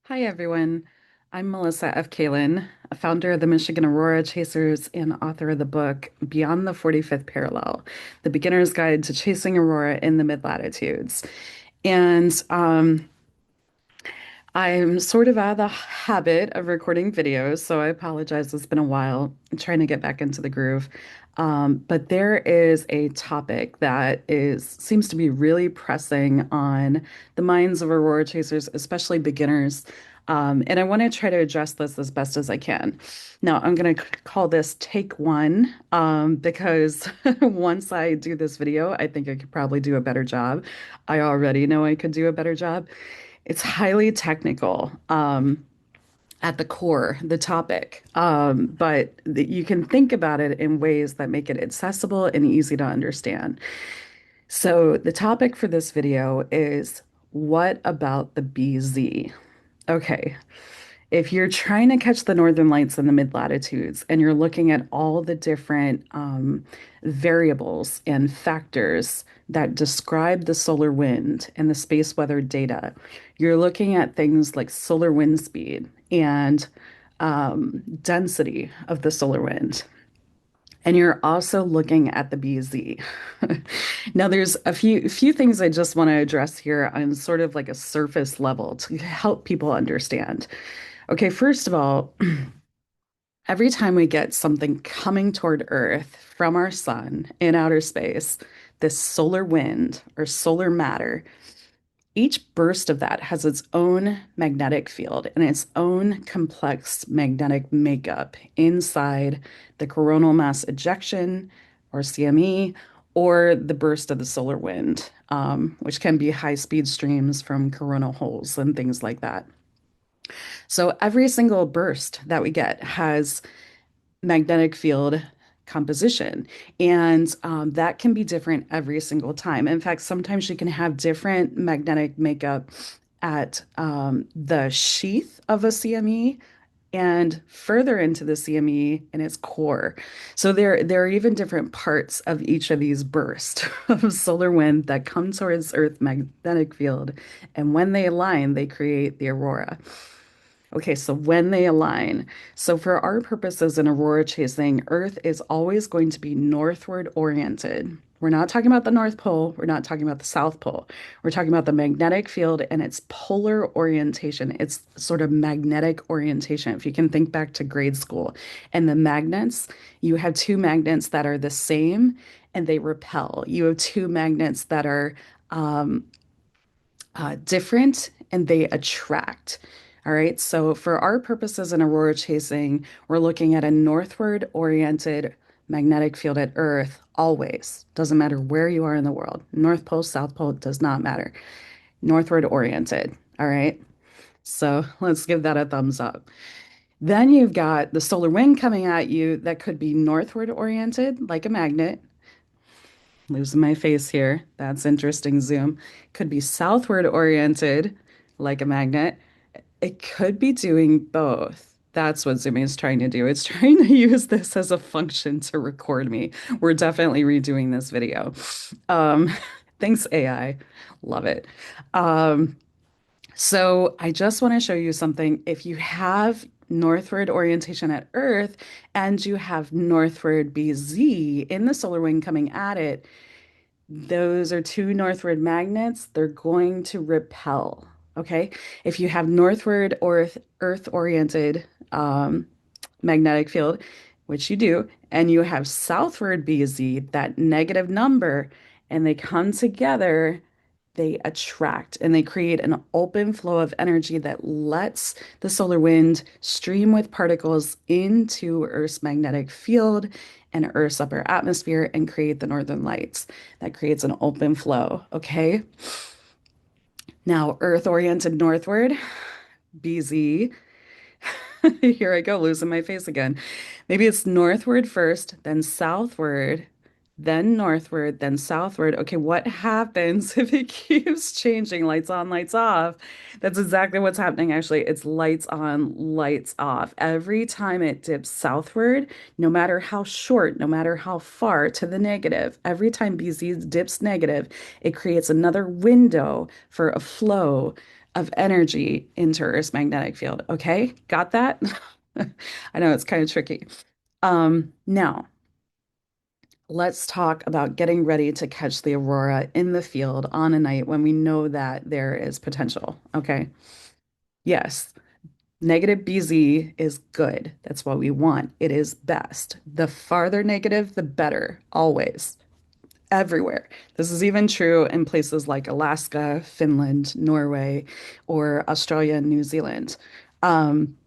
Hi, everyone. I'm Melissa F. Kalin, a founder of the Michigan Aurora Chasers and author of the book Beyond the 45th Parallel, The Beginner's Guide to Chasing Aurora in the Mid-latitudes. And I'm sort of out of the habit of recording videos, so I apologize. It's been a while. I'm trying to get back into the groove. But there is a topic that seems to be really pressing on the minds of Aurora chasers, especially beginners. And I want to try to address this as best as I can. Now, I'm going to call this take one, because once I do this video, I think I could probably do a better job. I already know I could do a better job. It's highly technical, at the core, the topic, but you can think about it in ways that make it accessible and easy to understand. So, the topic for this video is, what about the BZ? Okay, if you're trying to catch the northern lights in the mid latitudes and you're looking at all the different variables and factors that describe the solar wind and the space weather data, you're looking at things like solar wind speed and density of the solar wind. And you're also looking at the BZ. Now, there's a few things I just want to address here on sort of like a surface level to help people understand. Okay, first of all, every time we get something coming toward Earth from our sun in outer space, this solar wind or solar matter, each burst of that has its own magnetic field and its own complex magnetic makeup inside the coronal mass ejection, or CME, or the burst of the solar wind, which can be high speed streams from coronal holes and things like that. So every single burst that we get has magnetic field composition. And that can be different every single time. In fact, sometimes you can have different magnetic makeup at the sheath of a CME and further into the CME in its core. So there are even different parts of each of these bursts of solar wind that come towards Earth magnetic field. And when they align, they create the aurora. Okay, so when they align. So for our purposes in aurora chasing, Earth is always going to be northward oriented. We're not talking about the North Pole. We're not talking about the South Pole. We're talking about the magnetic field and its polar orientation. It's sort of magnetic orientation. If you can think back to grade school and the magnets, you have two magnets that are the same and they repel. You have two magnets that are um, different and they attract. All right. So for our purposes in aurora chasing, we're looking at a northward oriented magnetic field at Earth always. Doesn't matter where you are in the world. North Pole, South Pole, does not matter. Northward oriented. All right. So let's give that a thumbs up. Then you've got the solar wind coming at you that could be northward oriented, like a magnet. Losing my face here. That's interesting. Zoom. Could be southward oriented, like a magnet. It could be doing both. That's what Zooming is trying to do. It's trying to use this as a function to record me. We're definitely redoing this video. Um, thanks, AI. Love it. Um, so I just want to show you something. If you have northward orientation at Earth and you have northward BZ in the solar wind coming at it, those are two northward magnets. They're going to repel. Okay. If you have northward or earth oriented magnetic field, which you do, and you have southward BZ, that negative number, and they come together, they attract and they create an open flow of energy that lets the solar wind stream with particles into Earth's magnetic field and Earth's upper atmosphere and create the northern lights. That creates an open flow. Okay. Now, Earth oriented northward, BZ. Here I go, losing my face again. Maybe it's northward first, then southward, then northward, then southward. Okay, what happens if it keeps changing? Lights on, lights off. That's exactly what's happening, actually. It's lights on, lights off. Every time it dips southward, no matter how short, no matter how far to the negative, every time BZ dips negative, it creates another window for a flow of energy into Earth's magnetic field. Okay, got that? I know it's kind of tricky. Now, let's talk about getting ready to catch the aurora in the field on a night when we know that there is potential. Okay. Yes, negative BZ is good. That's what we want. It is best. The farther negative, the better, always, everywhere. This is even true in places like Alaska, Finland, Norway, or Australia and New Zealand. Um,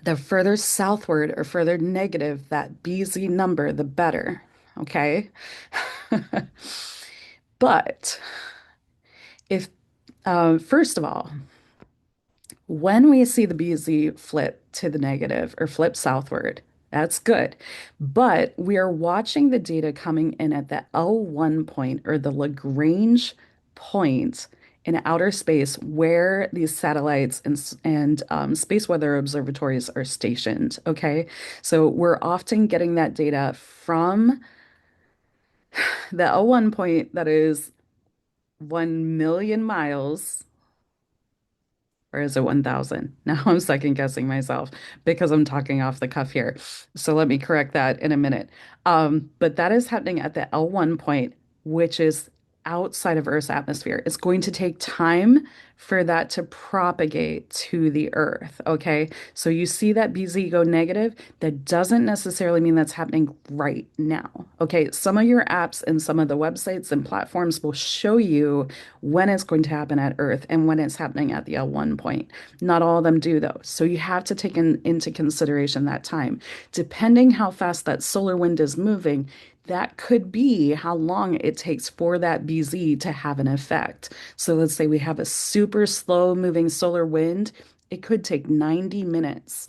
the further southward or further negative that BZ number, the better. Okay. But if, first of all, when we see the BZ flip to the negative or flip southward, that's good. But we are watching the data coming in at the L1 point or the Lagrange point in outer space where these satellites and space weather observatories are stationed. Okay. So we're often getting that data from the L1 point that is 1 million miles, or is it 1,000? Now I'm second guessing myself because I'm talking off the cuff here. So let me correct that in a minute. But that is happening at the L1 point, which is outside of Earth's atmosphere. It's going to take time for that to propagate to the Earth. Okay. So you see that BZ go negative. That doesn't necessarily mean that's happening right now. Okay. Some of your apps and some of the websites and platforms will show you when it's going to happen at Earth and when it's happening at the L1 point. Not all of them do, though. So you have to take into consideration that time. Depending how fast that solar wind is moving, that could be how long it takes for that BZ to have an effect. So let's say we have a super slow moving solar wind. It could take 90 minutes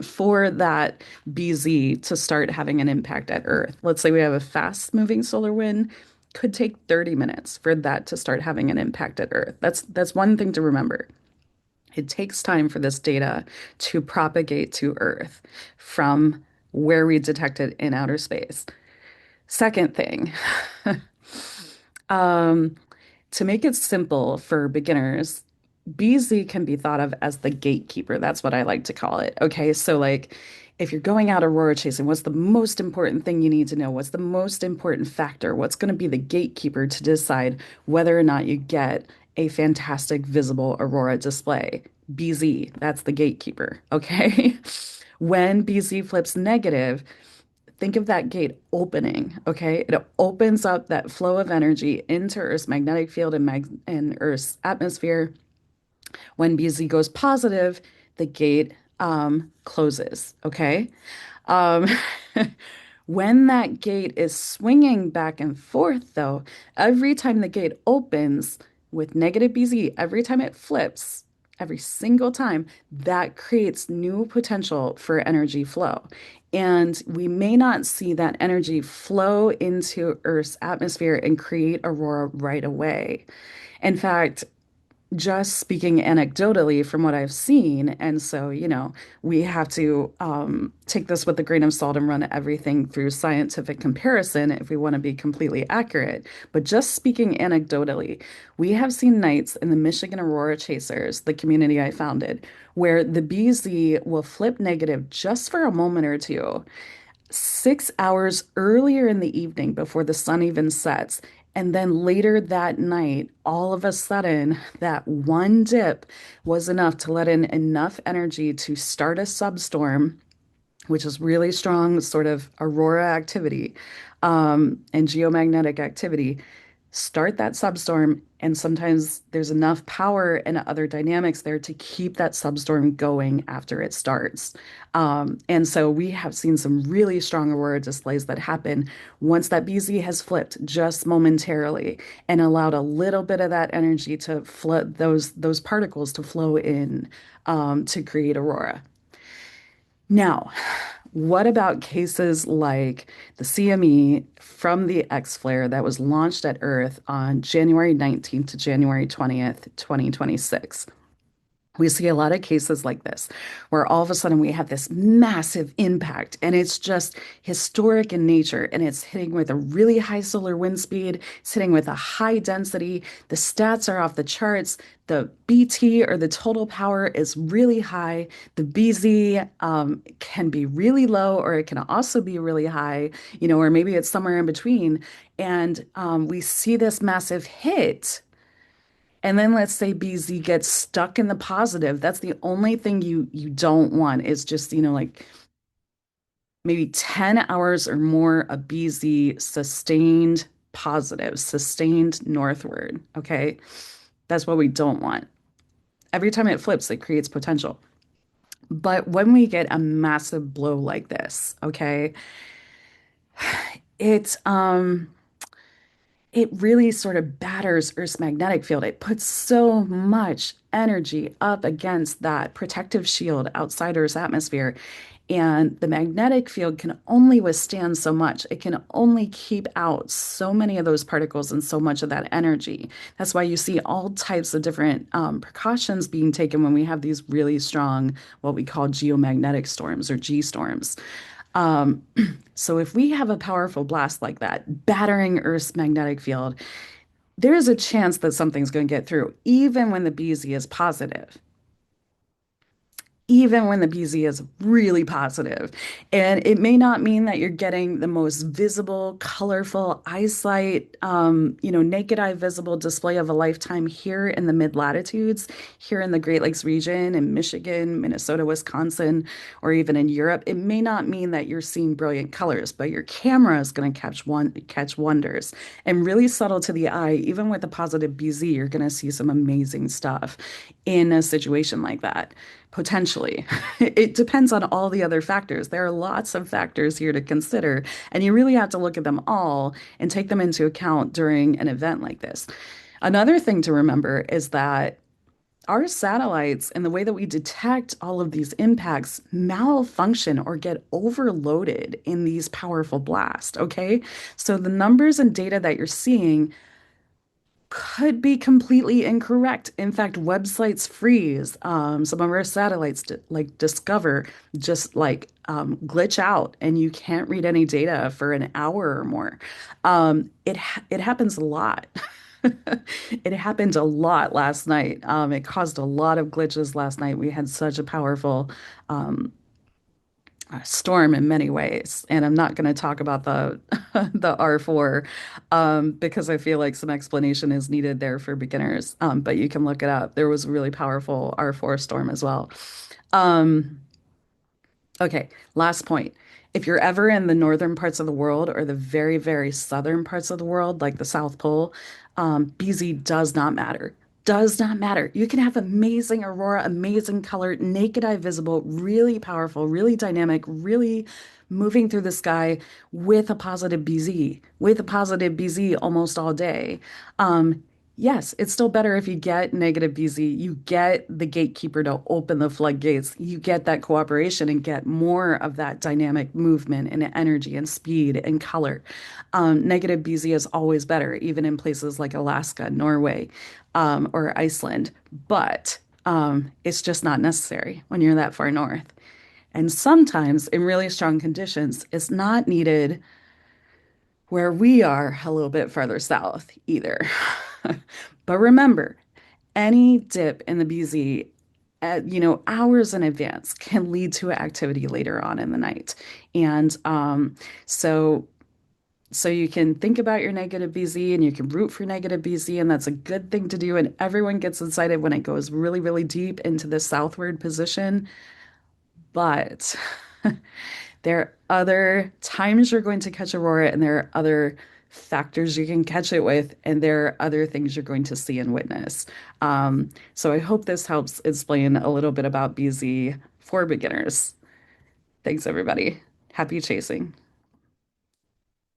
for that BZ to start having an impact at Earth. Let's say we have a fast moving solar wind, could take 30 minutes for that to start having an impact at Earth. That's one thing to remember. It takes time for this data to propagate to Earth from where we detect it in outer space. Second thing, um, to make it simple for beginners, BZ can be thought of as the gatekeeper. That's what I like to call it. Okay, so like if you're going out aurora chasing, what's the most important thing you need to know? What's the most important factor? What's going to be the gatekeeper to decide whether or not you get a fantastic visible aurora display? BZ, that's the gatekeeper. Okay. When BZ flips negative, think of that gate opening, okay? It opens up that flow of energy into Earth's magnetic field and Earth's atmosphere. When BZ goes positive, the gate closes, okay? Um, when that gate is swinging back and forth, though, every time the gate opens with negative BZ, every time it flips, every single time, that creates new potential for energy flow. And we may not see that energy flow into Earth's atmosphere and create aurora right away. In fact, just speaking anecdotally from what I've seen. And so, we have to take this with a grain of salt and run everything through scientific comparison if we want to be completely accurate. But just speaking anecdotally, we have seen nights in the Michigan Aurora Chasers, the community I founded, where the BZ will flip negative just for a moment or two 6 hours earlier in the evening before the sun even sets. And then later that night, all of a sudden, that one dip was enough to let in enough energy to start a substorm, which is really strong sort of aurora activity and geomagnetic activity. Start that substorm, and sometimes there's enough power and other dynamics there to keep that substorm going after it starts. And so we have seen some really strong aurora displays that happen once that BZ has flipped just momentarily and allowed a little bit of that energy to flood those particles to flow in to create aurora. Now, what about cases like the CME from the X flare that was launched at Earth on January 19th to January 20th, 2026? We see a lot of cases like this where all of a sudden we have this massive impact and it's just historic in nature and it's hitting with a really high solar wind speed, it's hitting with a high density. The stats are off the charts. The BT or the total power is really high. The BZ can be really low or it can also be really high, or maybe it's somewhere in between. And we see this massive hit. And then let's say BZ gets stuck in the positive. That's the only thing you don't want is just, like maybe 10 hours or more of BZ sustained positive, sustained northward. Okay. That's what we don't want. Every time it flips, it creates potential. But when we get a massive blow like this, okay, it's it really sort of batters Earth's magnetic field. It puts so much energy up against that protective shield outside Earth's atmosphere. And the magnetic field can only withstand so much. It can only keep out so many of those particles and so much of that energy. That's why you see all types of different precautions being taken when we have these really strong, what we call geomagnetic storms or G storms. Um, so if we have a powerful blast like that, battering Earth's magnetic field, there is a chance that something's going to get through, even when the BZ is positive, even when the BZ is really positive. And it may not mean that you're getting the most visible, colorful eyesight, naked eye visible display of a lifetime here in the mid latitudes, here in the Great Lakes region, in Michigan, Minnesota, Wisconsin, or even in Europe. It may not mean that you're seeing brilliant colors, but your camera is going to catch wonders. And really subtle to the eye, even with a positive BZ, you're going to see some amazing stuff in a situation like that. Potentially. It depends on all the other factors. There are lots of factors here to consider, and you really have to look at them all and take them into account during an event like this. Another thing to remember is that our satellites and the way that we detect all of these impacts malfunction or get overloaded in these powerful blasts, okay? So the numbers and data that you're seeing could be completely incorrect. In fact, websites freeze. Some of our satellites like Discover just glitch out, and you can't read any data for an hour or more. It happens a lot. It happened a lot last night. It caused a lot of glitches last night. We had such a powerful um, storm in many ways. And I'm not going to talk about the the R4 because I feel like some explanation is needed there for beginners. But you can look it up. There was a really powerful R4 storm as well. Um, Okay, last point. If you're ever in the northern parts of the world or the very, very southern parts of the world, like the South Pole, BZ does not matter. Does not matter. You can have amazing aurora, amazing color, naked eye visible, really powerful, really dynamic, really moving through the sky with a positive BZ, with a positive BZ almost all day. Um, Yes, it's still better if you get negative BZ. You get the gatekeeper to open the floodgates. You get that cooperation and get more of that dynamic movement and energy and speed and color. Negative BZ is always better, even in places like Alaska, Norway, or Iceland. But it's just not necessary when you're that far north. And sometimes in really strong conditions, it's not needed where we are a little bit farther south either. But remember, any dip in the BZ at, hours in advance can lead to activity later on in the night. And so so you can think about your negative BZ and you can root for negative BZ, and that's a good thing to do. And everyone gets excited when it goes really, really deep into the southward position. But there are other times you're going to catch aurora, and there are other factors you can catch it with, and there are other things you're going to see and witness. So I hope this helps explain a little bit about BZ for beginners. Thanks, everybody. Happy chasing.